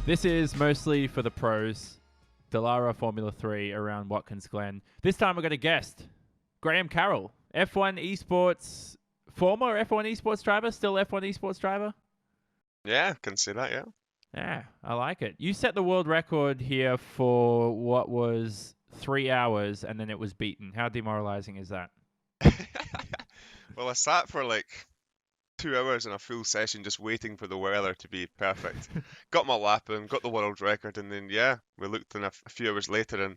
This is mostly for the pros. Dallara Formula 3 around Watkins Glen. This time we're going to guest Graham Carroll, F1 Esports, former F1 Esports driver, still F1 Esports driver. Yeah, can see that, yeah. Yeah, I like it. You set the world record here for what was 3 hours, and then it was beaten. How demoralizing is that? Well, I sat for like 2 hours in a full session just waiting for the weather to be perfect. Got my lap in, got the world record, and then, yeah, we looked in a few hours later and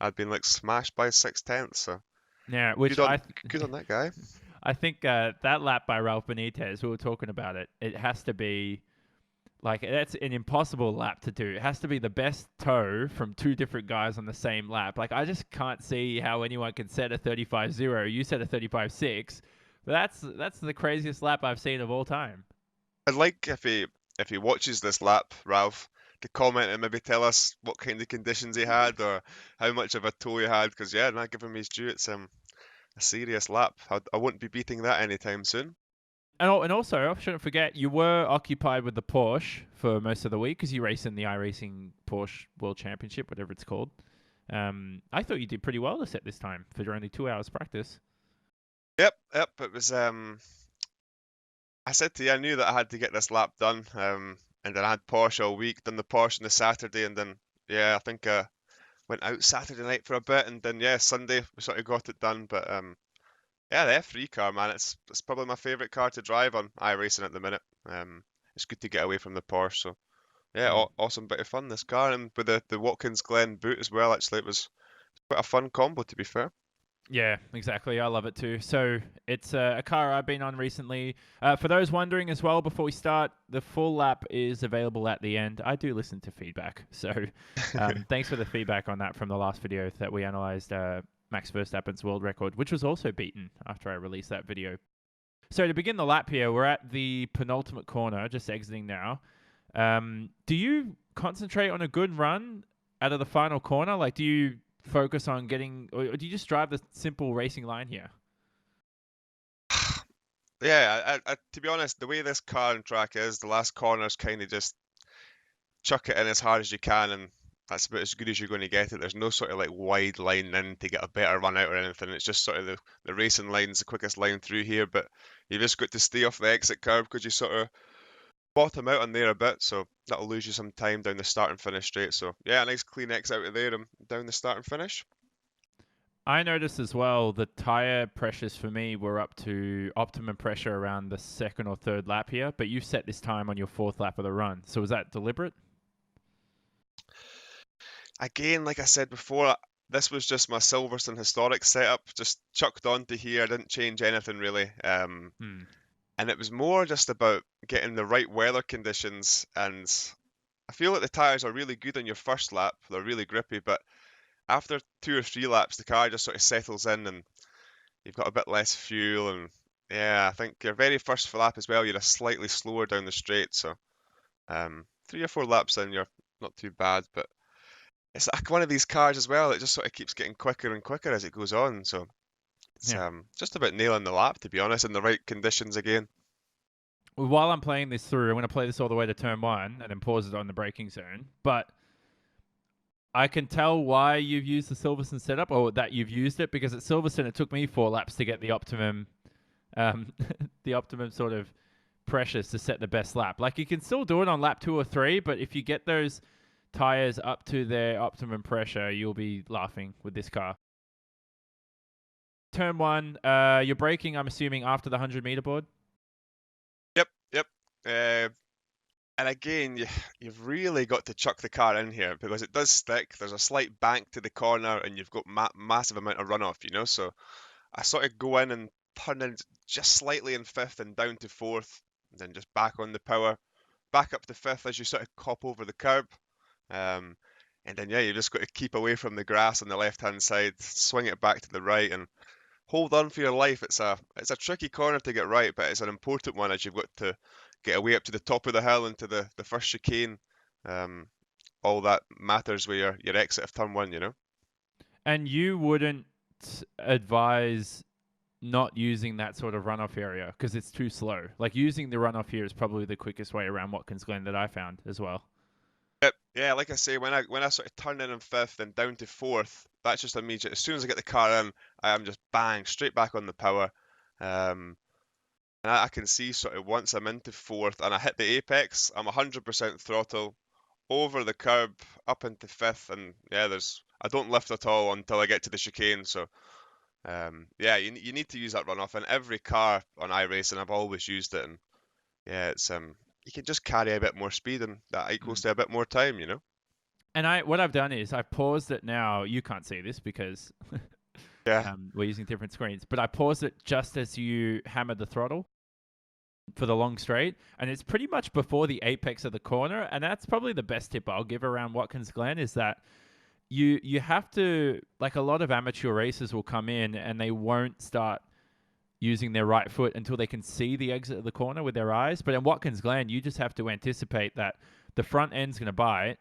I'd been like smashed by 6/10, so Yeah, which good on that guy. I think that lap by Ralph Benitez, we were talking about it. It has to be like that's an impossible lap to do. It has to be the best tow from two different guys on the same lap. Like I just can't see how anyone can set a 35.0. You set a 35.6. But that's the craziest lap I've seen of all time. I'd like if he watches this lap, Ralph, to comment and maybe tell us what kind of conditions he had or how much of a tow he had, because yeah, not give him his due. It's a serious lap. I won't be beating that anytime soon. And also, I shouldn't forget, you were occupied with the Porsche for most of the week because you race in the iRacing Porsche World Championship, whatever it's called. I thought you did pretty well to set this time for your only 2 hours practice. Yep. It was. I said to you, I knew that I had to get this lap done. And then I had Porsche all week, done the Porsche on the Saturday, and then yeah, I think went out Saturday night for a bit, and then yeah, Sunday we sort of got it done. But yeah, the F3 car, man, it's probably my favourite car to drive on iRacing at the minute. It's good to get away from the Porsche, so yeah, awesome bit of fun this car, and with the Watkins Glen boot as well. Actually, it was quite a fun combo, to be fair. Yeah, exactly. I love it too. So it's a car I've been on recently. For those wondering as well, before we start, the full lap is available at the end. I do listen to feedback, so thanks for the feedback on that from the last video that we analyzed Max Verstappen's world record, which was also beaten after I released that video. So to begin the lap here, we're at the penultimate corner, just exiting now. Do you concentrate on a good run out of the final corner? Like, do you focus on getting, or do you just drive the simple racing line here? Yeah, I, to be honest, the way this car and track is, the last corner's kind of just chuck it in as hard as you can, and that's about as good as you're going to get it. There's no sort of like wide line in to get a better run out or anything. It's just sort of the racing line's the quickest line through here, but you've just got to stay off the exit curve because you sort of bottom out on there a bit, so that'll lose you some time down the start and finish straight. So yeah, a nice clean exit out of there and down the start and finish. I noticed as well the tire pressures for me were up to optimum pressure around the second or third lap here, but you set this time on your fourth lap of the run. So was that deliberate? Again, like I said before, this was just my Silverstone historic setup, just chucked onto here. I didn't change anything really. And it was more just about getting the right weather conditions. And I feel like the tyres are really good on your first lap. They're really grippy, but after 2 or 3 laps, the car just sort of settles in and you've got a bit less fuel. And yeah, I think your very first lap as well, you're a slightly slower down the straight. So 3 or 4 laps in, you're not too bad, but it's like one of these cars as well. It just sort of keeps getting quicker and quicker as it goes on. So it's just about nailing the lap, to be honest, in the right conditions again. While I'm playing this through, I'm going to play this all the way to turn 1 and then pause it on the braking zone. But I can tell why you've used the Silverstone setup, or that you've used it, because at Silverstone it took me 4 laps to get the optimum, the optimum sort of pressures to set the best lap. Like you can still do it on lap 2 or 3, but if you get those tires up to their optimum pressure, you'll be laughing with this car. Turn 1, you're braking, I'm assuming, after the 100-meter board? Yep. And again, you've really got to chuck the car in here because it does stick. There's a slight bank to the corner and you've got massive amount of runoff, you know? So I sort of go in and turn in just slightly in 5th and down to 4th, and then just back on the power, back up to 5th as you sort of cop over the curb. And then, yeah, you've just got to keep away from the grass on the left-hand side, swing it back to the right, and hold on for your life. It's a tricky corner to get right, but it's an important one as you've got to get away up to the top of the hill into the first chicane. All that matters with your exit of turn 1, you know. And you wouldn't advise not using that sort of runoff area because it's too slow. Like using the runoff here is probably the quickest way around Watkins Glen that I found as well. Yep, Yeah, like I say, when I sort of turn in fifth and down to fourth, that's just immediate. As soon as I get the car in, I am just bang straight back on the power. Um, and I can see sort of once I'm into fourth and I hit the apex, I'm 100% throttle over the curb up into fifth, and yeah, I don't lift at all until I get to the chicane. So yeah, you need to use that runoff. And every car on iRacing, I've always used it, and yeah, it's you can just carry a bit more speed, and that equals Mm. to a bit more time, you know. And what I've done is I've paused it now. You can't see this because Yeah. we're using different screens, but I paused it just as you hammer the throttle for the long straight, and it's pretty much before the apex of the corner. And that's probably the best tip I'll give around Watkins Glen is that you have to, like, a lot of amateur racers will come in and they won't start using their right foot until they can see the exit of the corner with their eyes. But in Watkins Glen, you just have to anticipate that the front end's going to bite.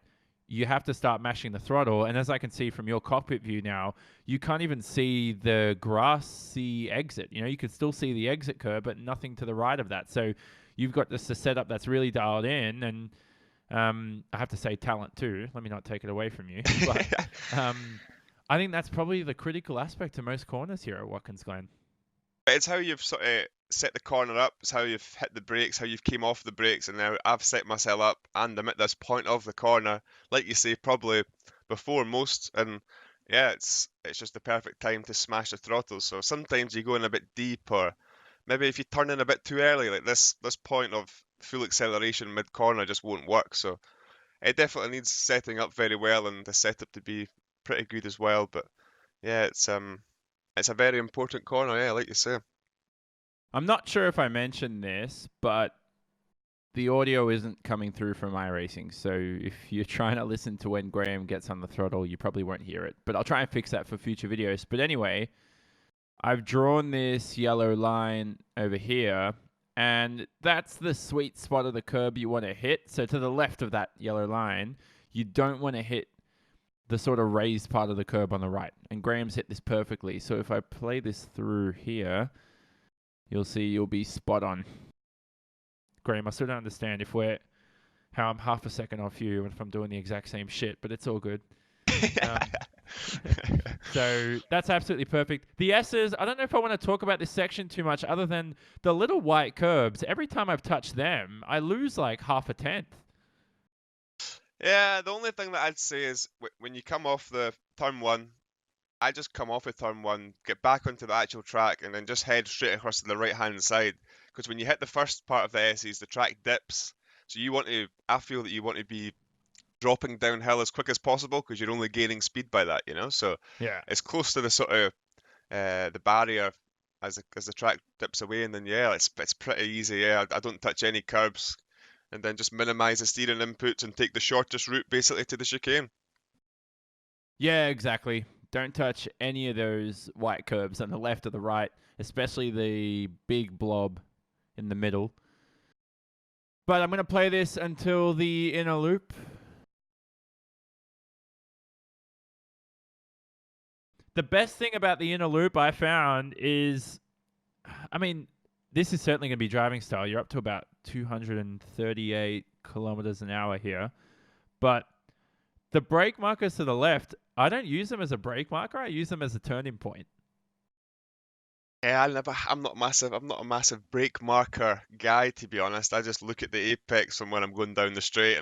You have to start mashing the throttle. And as I can see from your cockpit view now, you can't even see the grassy exit. You know, you can still see the exit curve, but nothing to the right of that. So you've got this a setup that's really dialed in. And I have to say talent too. Let me not take it away from you. But I think that's probably the critical aspect to most corners here at Watkins Glen. It's how you've sort of set the corner up, it's how you've hit the brakes, how you've came off the brakes, and now I've set myself up and I'm at this point of the corner, like you say, probably before most, and yeah, it's just the perfect time to smash the throttle. So sometimes you go in a bit deep, or maybe if you turn in a bit too early, like this point of full acceleration mid corner just won't work. So it definitely needs setting up very well and the setup to be pretty good as well. But yeah, it's a very important corner, yeah, like you say. I'm not sure if I mentioned this, but the audio isn't coming through from iRacing. So if you're trying to listen to when Graham gets on the throttle, you probably won't hear it. But I'll try and fix that for future videos. But anyway, I've drawn this yellow line over here, and that's the sweet spot of the curb you want to hit. So to the left of that yellow line, you don't want to hit the sort of raised part of the curb on the right. And Graham's hit this perfectly. So if I play this through here, you'll see you'll be spot on. Graham, I still don't understand how I'm half a second off you if I'm doing the exact same shit, but it's all good. Um, so that's absolutely perfect. The S's, I don't know if I want to talk about this section too much other than the little white curbs. Every time I've touched them, I lose like half a tenth. Yeah, the only thing that I'd say is when you come off the turn one, I just come off of turn one, get back onto the actual track, and then just head straight across to the right hand side. Because when you hit the first part of the S's, the track dips. So I feel that you want to be dropping downhill as quick as possible because you're only gaining speed by that, you know. So Yeah. it's close to the sort of the barrier as the track dips away, and then yeah, it's pretty easy. Yeah, I don't touch any curbs, and then just minimize the steering inputs and take the shortest route basically to the chicane. Yeah, exactly. Don't touch any of those white curbs on the left or the right, especially the big blob in the middle. But I'm going to play this until the inner loop. The best thing about the inner loop I found is, I mean, this is certainly going to be driving style. You're up to about 238 kilometers an hour here. But the brake markers to the left, I don't use them as a brake marker. I use them as a turning point. Yeah, I'm not massive. I'm not a massive brake marker guy, to be honest. I just look at the apex from when I'm going down the straight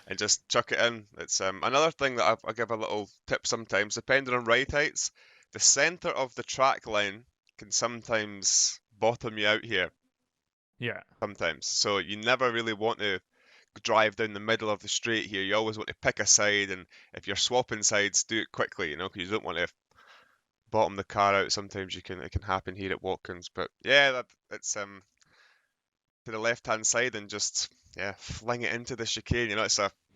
and just chuck it in. It's another thing that I give a little tip sometimes, depending on ride heights, the center of the track line can sometimes bottom you out here. Yeah. Sometimes, so you never really want to drive down the middle of the straight here. You always want to pick a side, and if you're swapping sides, do it quickly, you know, because you don't want to bottom the car out. Sometimes it can happen here at Watkins, but yeah, it's to the left hand side and just yeah fling it into the chicane. You know,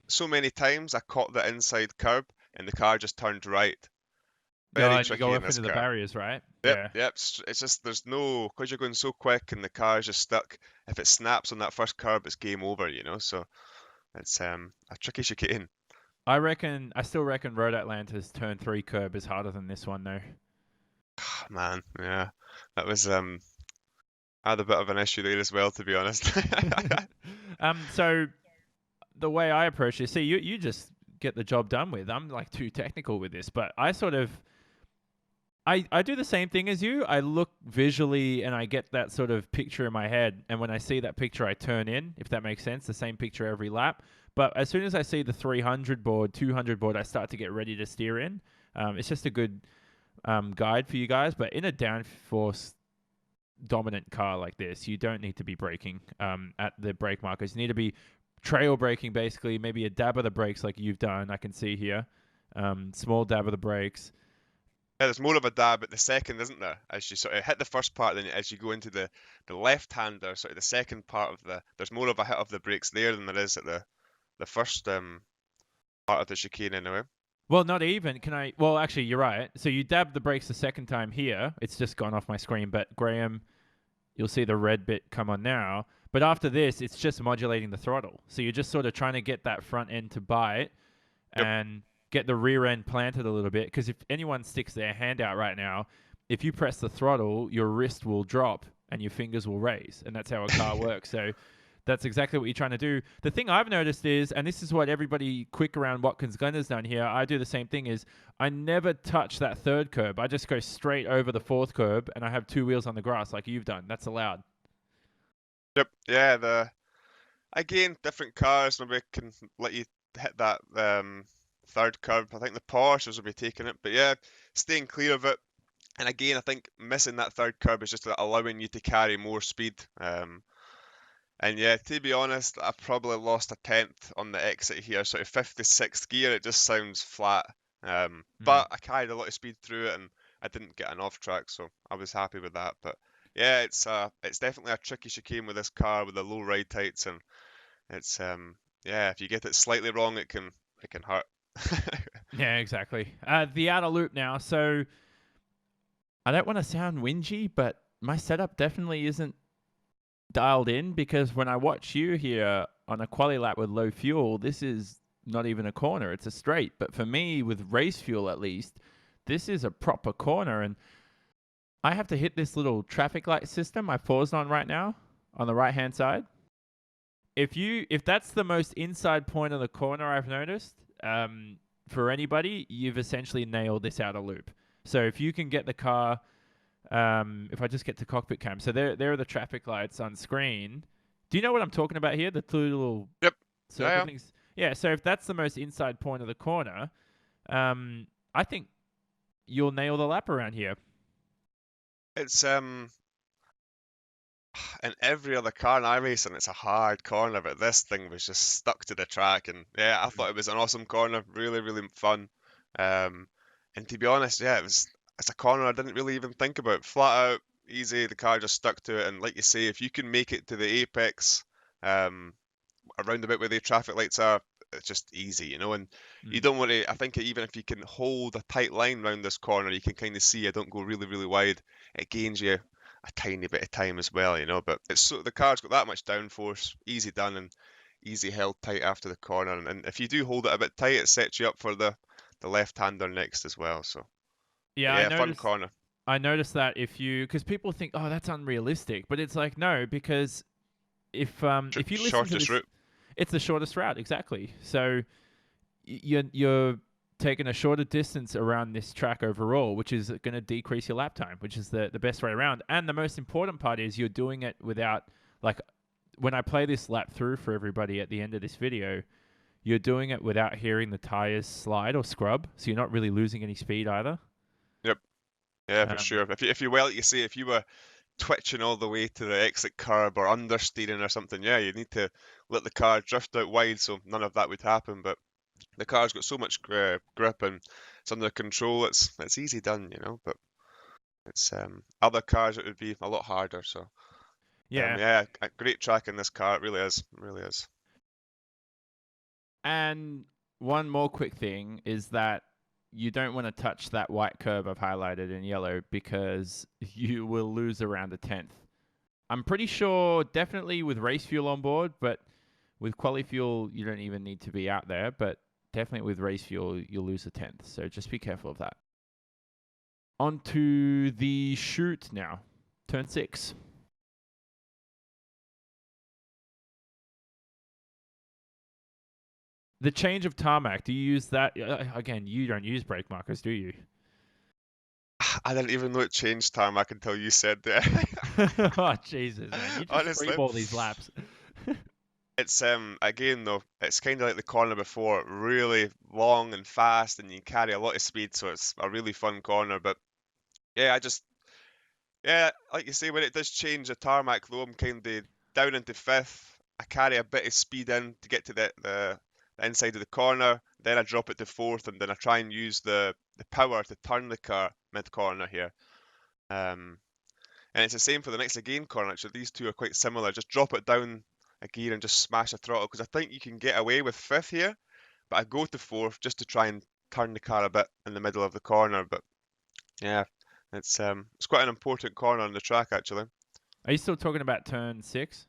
so many times I caught the inside curb and the car just turned right. Oh, Very and you go tricky in off this into the car. barriers, right? Yep, Yeah. yep. It's just there's no because you're going so quick and the car's just stuck. If it snaps on that first curb, it's game over. You know, so it's a tricky chicane. I still reckon Road Atlanta's turn 3 curb is harder than this one, though. Man, yeah, that was I had a bit of an issue there as well, to be honest. So the way I approach this, see, you just get the job done with. I'm like too technical with this, but I sort of I do the same thing as you. I look visually and I get that sort of picture in my head. And when I see that picture, I turn in, if that makes sense, the same picture every lap. But as soon as I see the 300 board, 200 board, I start to get ready to steer in. It's just a good guide for you guys. But in a downforce dominant car like this, you don't need to be braking at the brake markers. You need to be trail braking, basically, maybe a dab of the brakes like you've done, I can see here. Small dab of the brakes. Yeah, there's more of a dab at the second, isn't there? As you sort of hit the first part, then as you go into the left-hander, sort of the second part of there's more of a hit of the brakes there than there is at the first part of the chicane anyway. Well, not even. Well, actually, you're right. So you dab the brakes the second time here. It's just gone off my screen, but Graham, you'll see the red bit come on now. But after this, it's just modulating the throttle. So you're just sort of trying to get that front end to bite and get the rear end planted a little bit. Because if anyone sticks their hand out right now, if you press the throttle, your wrist will drop and your fingers will raise. And that's how a car works. So that's exactly what you're trying to do. The thing I've noticed is, and this is what everybody quick around Watkins Glen has done here, I do the same thing, is I never touch that third curb. I just go straight over the fourth curb and I have two wheels on the grass like you've done. That's allowed. Yep. Yeah. Again, different cars maybe can let you hit that third curb. I think the Porsches will be taking it, but yeah, staying clear of it. And again, I think missing that third curb is just allowing you to carry more speed. And yeah, to be honest, I probably lost a tenth on the exit here. Sort of 56th gear, it just sounds flat. But I carried a lot of speed through it, and I didn't get an off track, so I was happy with that. But yeah, it's definitely a tricky chicane with this car with the low ride heights, and it's yeah, if you get it slightly wrong, it can hurt. Yeah, exactly. The outer loop now. So I don't want to sound whingy, but my setup definitely isn't dialed in, because when I watch you here on a quali lap with low fuel, this is not even a corner, it's a straight. But for me, with race fuel at least, this is a proper corner, and I have to hit this little traffic light system I paused on right now on the right hand side. If that's the most inside point of the corner I've noticed, for anybody, you've essentially nailed this outer loop. So if you can get the car, if I just get to cockpit cam, so there are the traffic lights on screen. Do you know what I'm talking about here? The two little circle things. Yeah. So if that's the most inside point of the corner, I think you'll nail the lap around here. It's in every other car in iRacing, it's a hard corner, but this thing was just stuck to the track, and yeah, I thought it was an awesome corner, really, really fun. And to be honest, yeah, it's a corner I didn't really even think about. Flat out, easy, the car just stuck to it, and like you say, if you can make it to the apex, around about where the traffic lights are, it's just easy, you know, and you don't want to, I think even if you can hold a tight line around this corner, you can kind of see I don't go really, really wide, it gains you a tiny bit of time as well, you know, but the car's got that much downforce, easy done and easy held tight after the corner, and if you do hold it a bit tight, it sets you up for the left-hander next as well, so yeah, fun corner. I noticed that because people think, oh, that's unrealistic, but it's like, no, because if you listen to this, route. It's the shortest route, exactly. So you're taking a shorter distance around this track overall, which is going to decrease your lap time, which is the best way around. And the most important part is you're doing it without, like, when I play this lap through for everybody at the end of this video, you're doing it without hearing the tires slide or scrub, so you're not really losing any speed either. Yep. Yeah, for sure. If you like you say, if you were twitching all the way to the exit curb or understeering or something, yeah, you need to let the car drift out wide so none of that would happen. But the car's got so much grip and it's under control. It's easy done, you know. But it's other cars it would be a lot harder. So yeah, a great track in this car. It really is. It really is. And one more quick thing is that you don't want to touch that white curb I've highlighted in yellow, because you will lose around a tenth. I'm pretty sure definitely with race fuel on board, but with quali fuel, you don't even need to be out there. But definitely with race fuel, you'll lose a tenth. So just be careful of that. On to the chute now. Turn 6. The change of tarmac, do you use that? Again, you don't use brake markers, do you? I didn't even know it changed tarmac until you said that. Oh, Jesus, man. You just Honestly. freeball these laps. It's again though, it's kind of like the corner before, really long and fast, and you carry a lot of speed, so it's a really fun corner. But yeah, like you say, when it does change the tarmac though, I'm kind of down into fifth. I carry a bit of speed in to get to the inside of the corner, then I drop it to fourth, and then I try and use the power to turn the car mid corner here. And it's the same for the next again corner. Actually, these two are quite similar. Just drop it down a gear and just smash the throttle because I think you can get away with fifth here, but I go to fourth just to try and turn the car a bit in the middle of the corner. But yeah, it's quite an important corner on the track actually. Are you still talking about turn 6?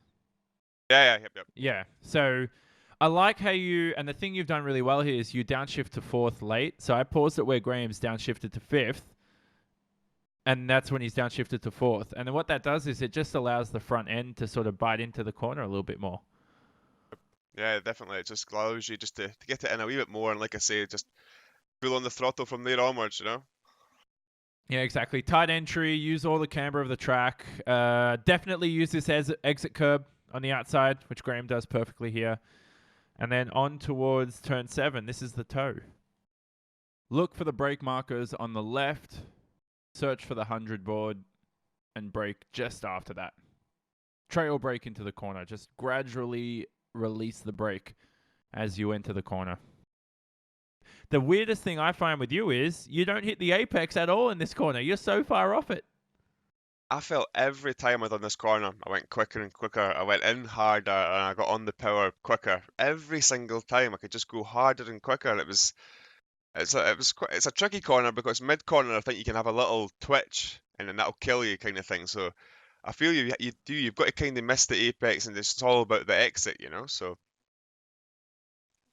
Yep. Yeah. So I like how and the thing you've done really well here is you downshift to fourth late. So I paused it where Graham's downshifted to fifth. And that's when he's downshifted to fourth. And then what that does is it just allows the front end to sort of bite into the corner a little bit more. Yeah, definitely. It just allows you just to get it in a wee bit more. And like I say, just pull on the throttle from there onwards, you know? Yeah, exactly. Tight entry, use all the camber of the track. Definitely use this as exit curb on the outside, which Graham does perfectly here. And then on towards turn 7. This is the toe. Look for the brake markers on the left. Search for the 100 board and brake just after that. Trail brake into the corner. Just gradually release the brake as you enter the corner. The weirdest thing I find with you is you don't hit the apex at all in this corner. You're so far off it. I felt every time I done this corner, I went quicker and quicker. I went in harder and I got on the power quicker. Every single time I could just go harder and quicker. It's a tricky corner because mid corner I think you can have a little twitch and then that'll kill you kind of thing. So I feel you've got to kind of miss the apex and it's all about the exit, you know. So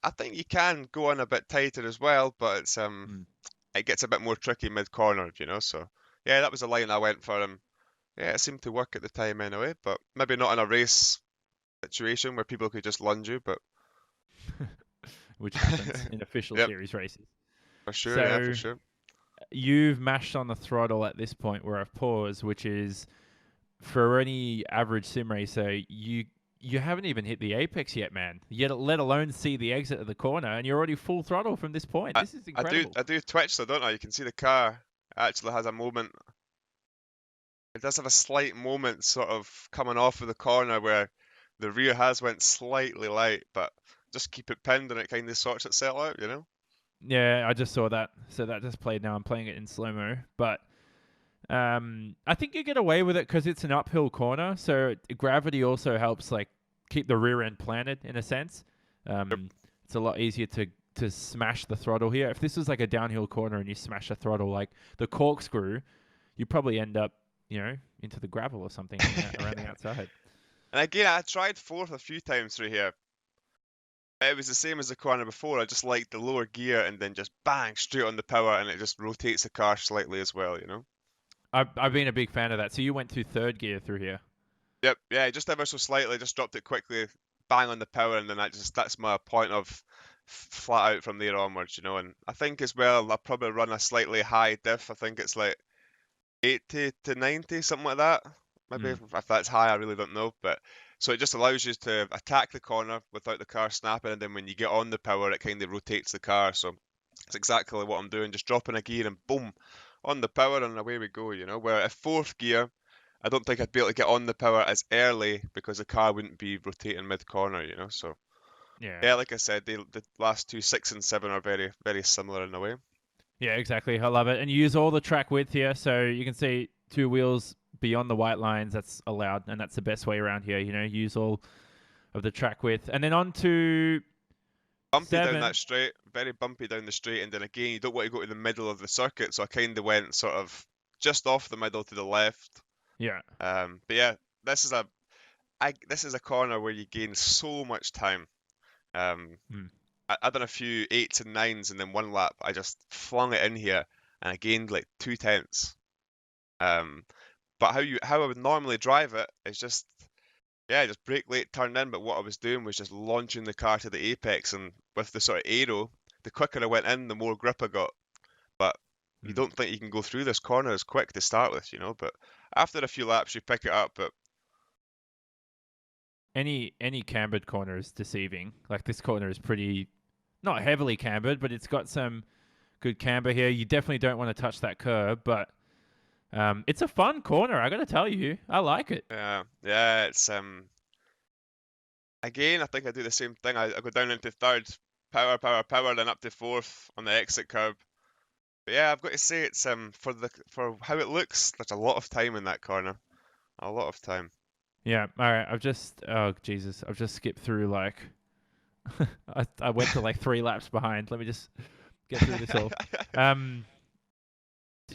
I think you can go on a bit tighter as well, but it's it gets a bit more tricky mid corner, you know. So yeah, that was the line I went for him. Yeah, it seemed to work at the time anyway, but maybe not in a race situation where people could just lunge you, but which happens in official series races. For sure, yeah, for sure. You've mashed on the throttle at this point where I've paused, which is for any average sim racer, you haven't even hit the apex yet, man. Yet, let alone see the exit of the corner, and you're already full throttle from this point. This is incredible. I do twitch though, don't I? You can see the car actually has a moment. It does have a slight moment sort of coming off of the corner where the rear has went slightly light, but just keep it pinned and it kind of sorts itself out, you know? Yeah, I just saw that. So that just played now. I'm playing it in slow-mo. But I think you get away with it because it's an uphill corner. So gravity also helps like keep the rear end planted in a sense. It's a lot easier to smash the throttle here. If this was like a downhill corner and you smash the throttle like the corkscrew, you probably end up, into the gravel or something around the outside. And again, I tried fourth a few times through here. It was the same as the corner before. I just liked the lower gear and then just bang straight on the power, and it just rotates the car slightly as well, you know. I've been a big fan of that. So you went to third gear through here. Yep, yeah, just ever so slightly, just dropped it quickly, bang on the power, and then that's my point of flat out from there onwards, you know. And I think as well, I'll probably run a slightly high diff. I think it's like 80 to 90, something like that. Maybe if that's high, I really don't know, but. So it just allows you to attack the corner without the car snapping, and then when you get on the power, it kind of rotates the car. So it's exactly what I'm doing, just dropping a gear and boom, on the power, and away we go, you know. Where at fourth gear, I don't think I'd be able to get on the power as early because the car wouldn't be rotating mid-corner, you know. So yeah, like I said, the last two, 6 and 7, are very, very similar in a way. Yeah, exactly. I love it. And you use all the track width here, so you can see two wheels beyond the white lines. That's allowed, and that's the best way around here. Use all of the track width, and then on to bumpy 7. Down that straight, very bumpy down the straight, and then again you don't want to go to the middle of the circuit, so I kind of went sort of just off the middle to the left. Yeah. But yeah, this is a corner where you gain so much time. I done a few 8s and 9s, and then one lap I just flung it in here, and I gained like 2/10. But how I would normally drive it is just brake late, turn in. But what I was doing was just launching the car to the apex, and with the sort of aero, the quicker I went in, the more grip I got. But you Mm. don't think you can go through this corner as quick to start with, but after a few laps you pick it up. But Any cambered corner is deceiving. Like this corner is pretty not heavily cambered, but it's got some good camber here. You definitely don't want to touch that curb, but it's a fun corner. I got to tell you, I like it. yeah, it's again, I think I do the same thing. I go down into third, power, then up to fourth on the exit curb. But yeah, I've got to say it's for how it looks, there's a lot of time in that corner, a lot of time. Yeah. All right. I've just skipped through like I went to like 3 laps behind. Let me just get through this all.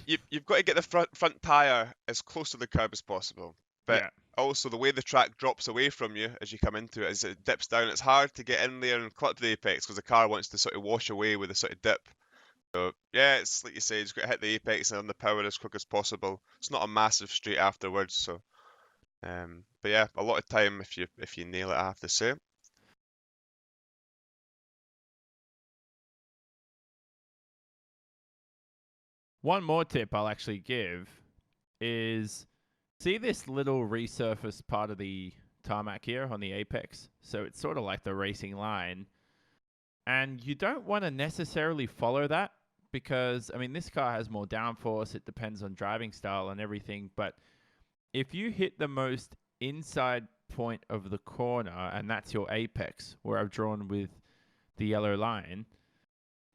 You've got to get the front tire as close to the curb as possible. But yeah. also the way the track drops away from you as you come into it, as it dips down, it's hard to get in there and clip the apex because the car wants to sort of wash away with the sort of dip. So yeah, it's like you say, you've got to hit the apex and on the power as quick as possible. It's not a massive straight afterwards, so but yeah, a lot of time if you nail it, I have to say. One more tip I'll actually give is see this little resurfaced part of the tarmac here on the apex. So it's sort of like the racing line. And you don't want to necessarily follow that because, I mean, this car has more downforce. It depends on driving style and everything. But if you hit the most inside point of the corner, and that's your apex, where I've drawn with the yellow line,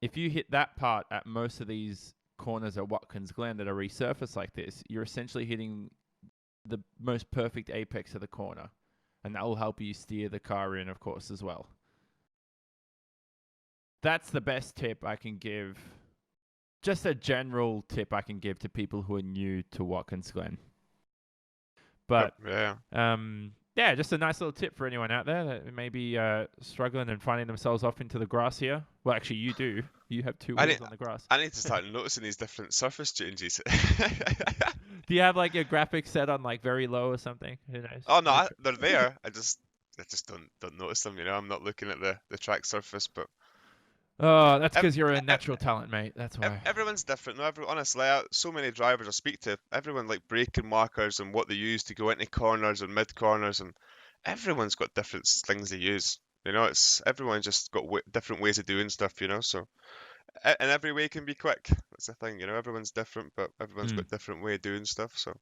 if you hit that part at most of these corners at Watkins Glen that are resurfaced like this, you're essentially hitting the most perfect apex of the corner. And that will help you steer the car in, of course, as well. That's the best tip I can give. Just a general tip I can give to people who are new to Watkins Glen. But yeah, just a nice little tip for anyone out there that may be struggling and finding themselves off into the grass here. Well, actually, you do. You have 2 wheels on the grass. I need to start noticing these different surface changes. Do you have like your graphics set on like very low or something? Who knows? Oh no, they're there. I just don't notice them. I'm not looking at the track surface, but oh, that's because you're a natural talent, mate. That's why. Everyone's different. No, honestly, so many drivers I speak to, everyone like braking markers and what they use to go into corners and mid corners, and everyone's got different things they use. It's everyone's just got different ways of doing stuff. So, and every way can be quick. That's the thing. Everyone's different, but everyone's got different way of doing stuff. So,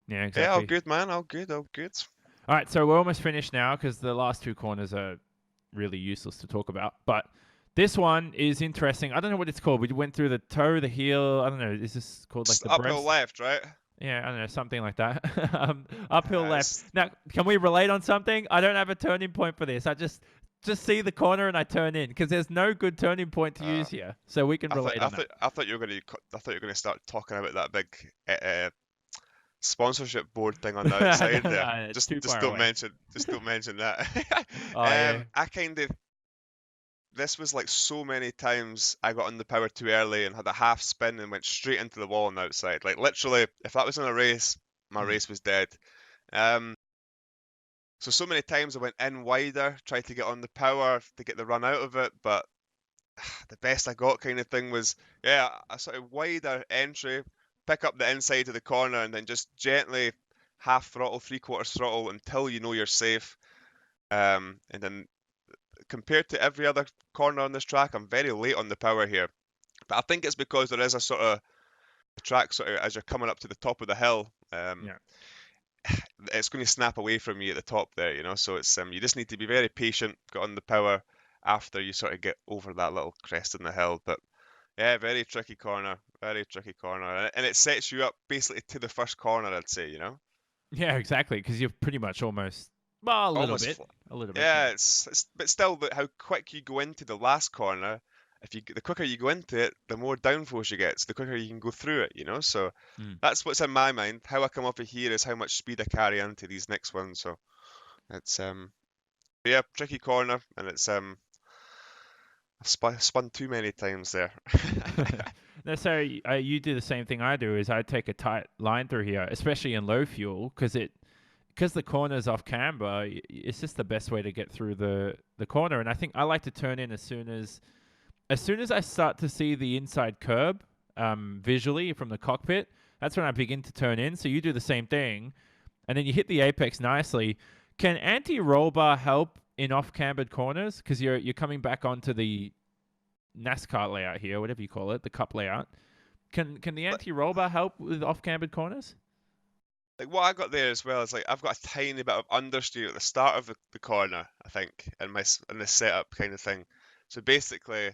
yeah, exactly. Yeah, all good, man. All good. All right, so we're almost finished now because the last 2 corners are really useless to talk about, but. This one is interesting. I don't know what it's called. We went through the toe, the heel. I don't know. Is this called like the uphill breast? left, right? Yeah, I don't know, something like that. Uphill left. Now, can we relate on something? I don't have a turning point for this. I just see the corner and I turn in because there's no good turning point to use here. So we can relate on that. I thought you were going to start talking about that big sponsorship board thing on the outside there. Just don't mention that. Yeah. I kind of. This was like so many times I got on the power too early and had a half spin and went straight into the wall on the outside. Like literally, if that was in a race, my race was dead. So many times I went in wider, tried to get on the power to get the run out of it, but the best I got kind of thing was, a sort of wider entry, pick up the inside of the corner and then just gently half throttle, 3/4 throttle until you know you're safe. And then compared to every other corner on this track, I'm very late on the power here. But I think it's because there is a sort of the track sort of as you're coming up to the top of the hill. It's going to snap away from you at the top there, so it's you just need to be very patient, get on the power after you sort of get over that little crest in the hill. But yeah, very tricky corner, and it sets you up basically to the first corner, I'd say, Yeah, exactly, because you're pretty much almost a little bit. Yeah, but still, how quick you go into the last corner. The quicker you go into it, the more downforce you get, so the quicker you can go through it, So that's what's in my mind. How I come off of here is how much speed I carry into these next ones. So it's tricky corner, and it's I've spun too many times there. No, so you do the same thing I do. Is I take a tight line through here, especially in low fuel, because because the corner's off camber, it's just the best way to get through the corner. And I think I like to turn in as soon as I start to see the inside curb visually from the cockpit. That's when I begin to turn in. So you do the same thing, and then you hit the apex nicely. Can anti-roll bar help in off-cambered corners? Because you're coming back onto the NASCAR layout here, whatever you call it, the cup layout. Can the anti-roll bar help with off-cambered corners? Like what I got there as well is like I've got a tiny bit of understeer at the start of the corner, I think, in the setup kind of thing. So basically,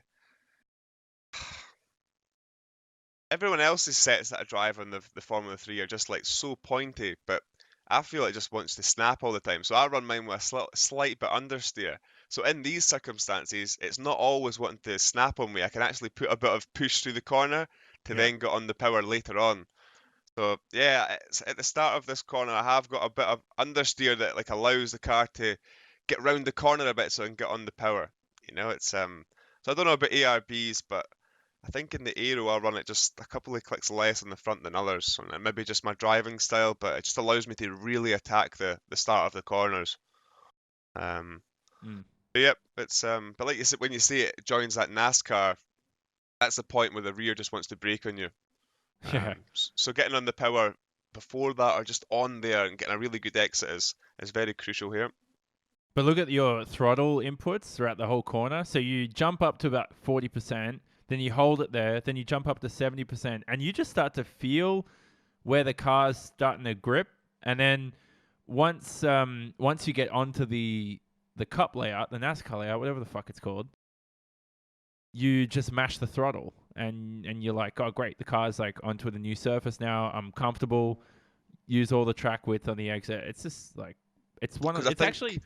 everyone else's sets that I drive on the Formula 3 are just like so pointy, but I feel it just wants to snap all the time. So I run mine with a slight bit understeer. So in these circumstances, it's not always wanting to snap on me. I can actually put a bit of push through the corner to then get on the power later on. So yeah, it's at the start of this corner, I have got a bit of understeer that like allows the car to get round the corner a bit so I can get on the power. You know, it's so I don't know about ARBs, but I think in the aero I'll run it just a couple of clicks less on the front than others. And maybe just my driving style, but it just allows me to really attack the start of the corners. But yep, it's but like you said, when you see it joins that NASCAR, that's the point where the rear just wants to brake on you. So getting on the power before that or just on there and getting a really good exit is very crucial here. But look at your throttle inputs throughout the whole corner. So you jump up to about 40%, then you hold it there, then you jump up to 70%, and you just start to feel where the car's starting to grip. And then once you get onto the cup layout, the NASCAR layout, whatever the fuck it's called, you just mash the throttle and you're like, oh great, the car's like onto the new surface now. I'm comfortable. Use all the track width on the exit. It's just like it's actually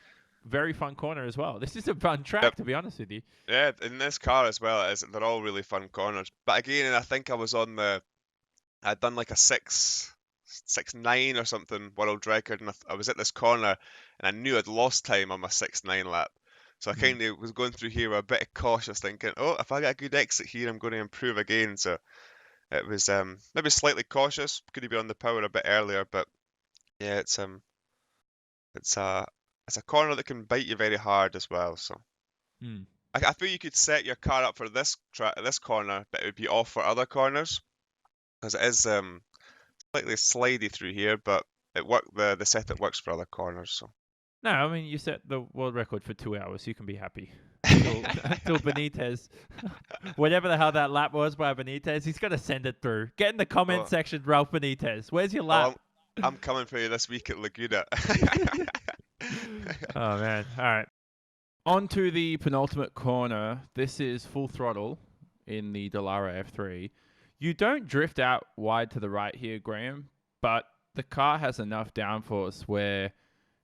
very fun corner as well. This is a fun track, to be honest with you. Yeah, in this car as well, they're all really fun corners. But again, I think I was I'd done like a 6.9 or something world record, and I was at this corner, and I knew I'd lost time on my 6.9 lap. So I kind of was going through here with a bit of cautious thinking, oh, if I get a good exit here, I'm going to improve again. So it was maybe slightly cautious. Could have been on the power a bit earlier, but yeah, it's a corner that can bite you very hard as well. So I feel you could set your car up for this corner, but it would be off for other corners because it is slightly slidey through here, but the setup works for other corners. So. No, I mean, you set the world record for 2 hours. You can be happy. Until Benitez, whatever the hell that lap was by Benitez, he's got to send it through. Get in the comment section, Ralph Benitez. Where's your lap? I'm coming for you this week at Laguna. Oh, man. All right. On to the penultimate corner. This is full throttle in the Dallara F3. You don't drift out wide to the right here, Graham, but the car has enough downforce where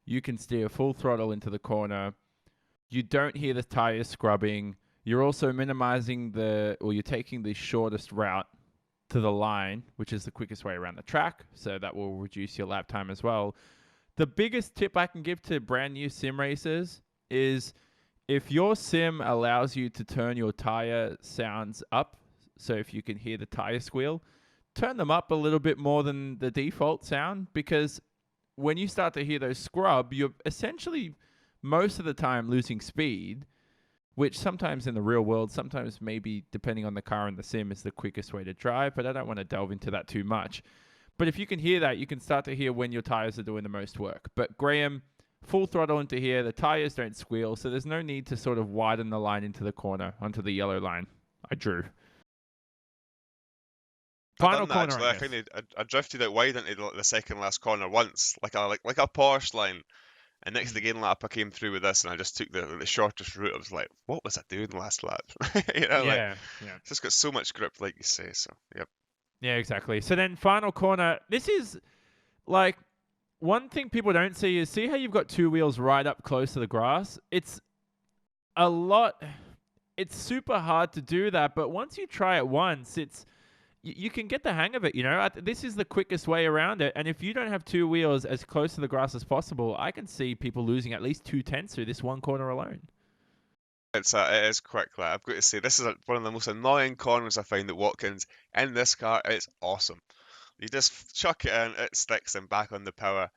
you can steer full throttle into the corner. You don't hear the tires scrubbing. You're also minimizing you're taking the shortest route to the line, which is the quickest way around the track. So that will reduce your lap time as well. The biggest tip I can give to brand new sim racers is if your sim allows you to turn your tire sounds up, so if you can hear the tire squeal, turn them up a little bit more than the default sound, because when you start to hear those scrub, you're essentially most of the time losing speed, which sometimes in the real world, sometimes maybe depending on the car and the sim is the quickest way to drive, but I don't want to delve into that too much. But if you can hear that, you can start to hear when your tires are doing the most work. But Graham, full throttle into here, the tires don't squeal, so there's no need to sort of widen the line into the corner, onto the yellow line I drew. Final corner, actually. I drifted out wide into the second last corner once, like a Porsche line. And next to the gain lap, I came through with this, and I just took the shortest route. I was like, "What was I doing last lap?" It's just got so much grip, like you say. So, yep. Yeah, exactly. So then, final corner. This is like one thing people don't see how you've got two wheels right up close to the grass. It's a lot. It's super hard to do that, but once you try it once, you can get the hang of it, This is the quickest way around it. And if you don't have two wheels as close to the grass as possible, I can see people losing at least 2/10 through this one corner alone. It is quick. Like, I've got to say, this is one of the most annoying corners I find at Watkins. In this car, it's awesome. You just chuck it in, it sticks, and back on the power.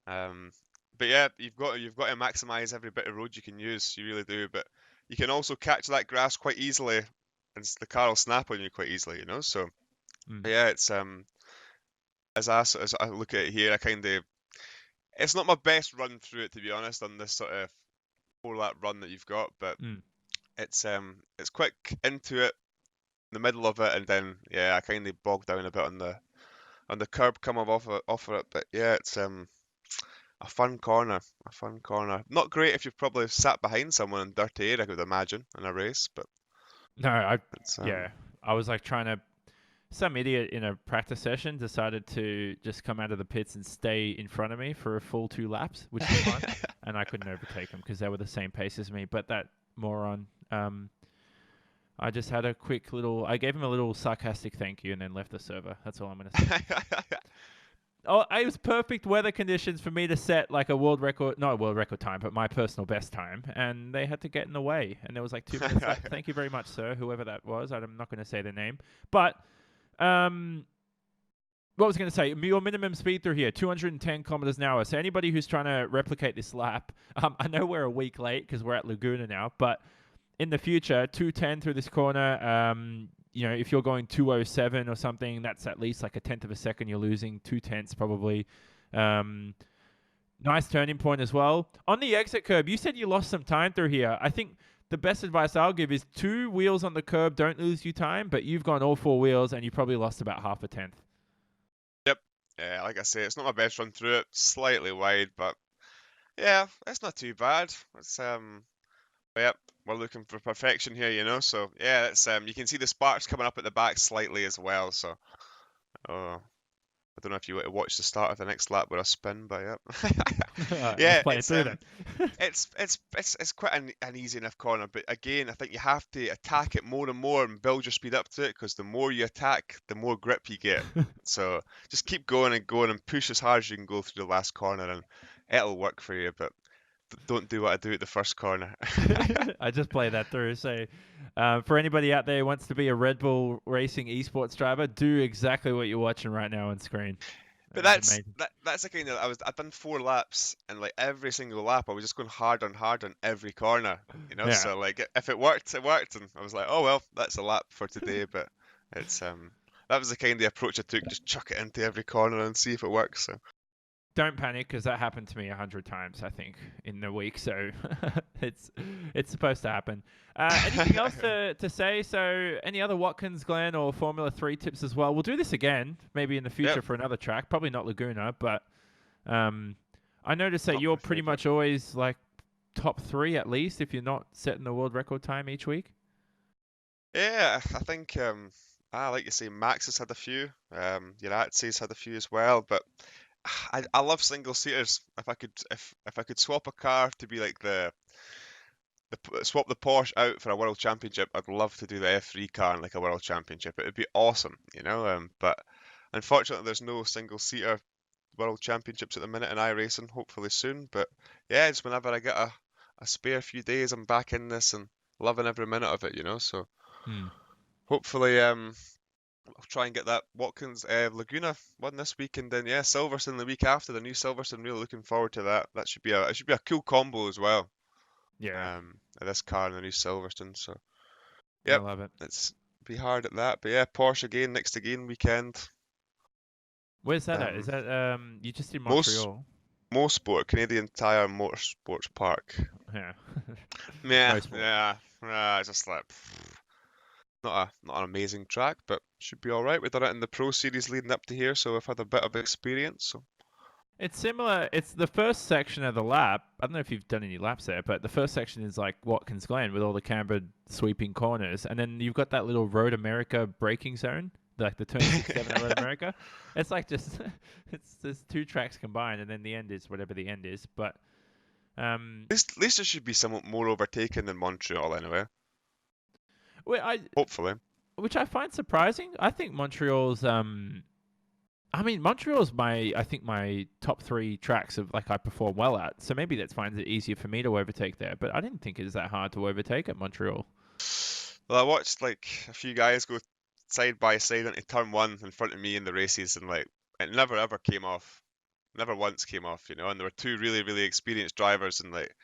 But yeah, you've got to maximize every bit of road you can use. You really do. But you can also catch that grass quite easily, and the car will snap on you quite easily. You know. So yeah, it's as I look at it here, I kind of it's not my best run through it, to be honest, on this sort of 4 lap run that you've got, but it's quick into it, in the middle of it, and then yeah, I kind of bogged down a bit on the curb coming off of it. But yeah, it's a fun corner, a fun corner. Not great if you've probably sat behind someone in dirty air, I could imagine, in a race, but No, it's I was like trying to. Some idiot in a practice session decided to just come out of the pits and stay in front of me for a full 2 laps, which was fun, and I couldn't overtake him because they were the same pace as me. But that moron, I just had a quick little. I gave him a little sarcastic thank you and then left the server. That's all I'm gonna say. Oh, it was perfect weather conditions for me to set like a world record, not a world record time, but my personal best time, and they had to get in the way. And there was like 2 minutes left. Thank you very much, sir, whoever that was. I'm not going to say their name, but what was I going to say? Your minimum speed through here, 210 kilometers an hour. So anybody who's trying to replicate this lap, I know we're a week late because we're at Laguna now, but in the future, 210 through this corner. If you're going 207 or something, that's at least like a tenth of a second you're losing, 2/10 probably. Nice turning point as well. On the exit curb, you said you lost some time through here. I think the best advice I'll give is 2 wheels on the curb don't lose you time, but you've gone all 4 wheels and you probably lost about half a tenth. Yep. Yeah, like I say, it's not my best run through it. Slightly wide, but yeah, it's not too bad. It's yep, we're looking for perfection here, you know. So yeah, it's you can see the sparks coming up at the back slightly as well. So I don't know if you want to watch the start of the next lap with a spin, but yep. Let's Yeah, play it through then. it's quite an easy enough corner, but again, I think you have to attack it more and more and build your speed up to it, because the more you attack, the more grip you get. So just keep going and going and push as hard as you can go through the last corner, and it'll work for you. But don't do what I do at the first corner. I just play that through. So, for anybody out there who wants to be a Red Bull Racing esports driver, do exactly what you're watching right now on screen. But It's amazing. that's the kind of I've done 4 laps, and like every single lap I was just going hard on every corner, you know. Yeah. So like if it worked, it worked, and I was like, oh well, that's a lap for today. But it's that was the kind of approach I took, just chuck it into every corner and see if it works. So Don't panic, because that happened to me 100 times, I think, in the week. So it's supposed to happen. Anything else to say? So any other Watkins Glen or Formula 3 tips as well? We'll do this again, maybe in the future yep. for another track. Probably not Laguna, but I noticed that Not you're my pretty favourite. much always like top 3 at least if you're not setting the world record time each week. Yeah, I think like you say, Max has had a few. Yaratse's had a few as well, but I love single seaters. If I could swap a car to be like swap the Porsche out for a world championship, I'd love to do the F3 car in like a world championship. It would be awesome, you know. But unfortunately, there's no single seater world championships at the minute in iRacing. Hopefully soon. But yeah, just whenever I get a spare few days, I'm back in this and loving every minute of it, you know. So hopefully, I'll try and get that Watkins Laguna one this week, and then yeah, Silverstone the week after, the new Silverstone. Really looking forward to that. That should be a cool combo as well. Yeah, This car and the new Silverstone. So I yep, love it. it's be hard at that. But yeah, Porsche again next again weekend. Where's that at? Um, Is that you just in most Montreal? Motorsport, Canadian Tire Motorsports Park. Yeah. Yeah, Motorsport. yeah. Just like not an amazing track, but should be all right. We've done it in the Pro Series leading up to here, so we've had a bit of experience. So It's similar. It's the first section of the lap. I don't know if you've done any laps there, but the first section is like Watkins Glen with all the cambered sweeping corners, and then you've got that little Road America braking zone, like the turn 6-7 at Road America. It's like just it's there's 2 tracks combined, and then the end is whatever the end is. But at least there should be somewhat more overtaken than Montreal anyway. well, Hopefully. which I find surprising. I think Montreal's Montreal's I think my top 3 tracks of like I perform well at. So maybe that finds it easier for me to overtake there. But I didn't think it was that hard to overtake at Montreal. Well, I watched like a few guys go side by side into turn 1 in front of me in the races, and like it never ever came off. Never once came off, you know. And there were two really, really experienced drivers, and like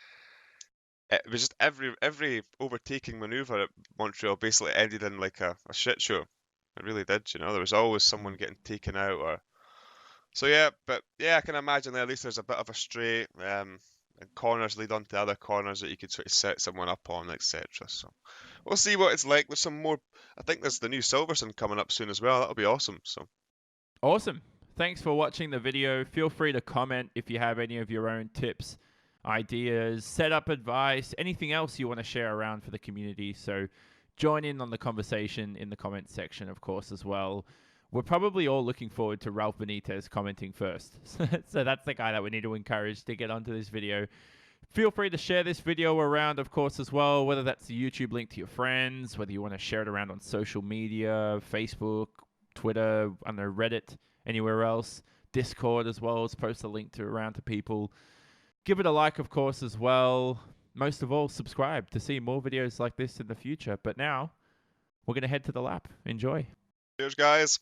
it was just every overtaking maneuver at Montreal basically ended in like a shit show. It really did, you know. There was always someone getting taken out, or so yeah. But yeah, I can imagine that at least there's a bit of a straight, and corners lead on to other corners that you could sort of set someone up on, etc. So we'll see what it's like. There's some more. I think there's the new Silverstone coming up soon as well. That'll be awesome. So Awesome. Thanks for watching the video. Feel free to comment if you have any of your own tips, ideas, setup advice, anything else you want to share around for the community. So join in on the conversation in the comments section, of course, as well. We're probably all looking forward to Ralph Benitez commenting first. So that's the guy that we need to encourage to get onto this video. Feel free to share this video around, of course, as well, whether that's the YouTube link to your friends, whether you want to share it around on social media, Facebook, Twitter, I don't know, Reddit, anywhere else, Discord as well, as post a link to around to people. Give it a like, of course, as well. Most of all, subscribe to see more videos like this in the future. But now, we're going to head to the lap. Enjoy. cheers, guys.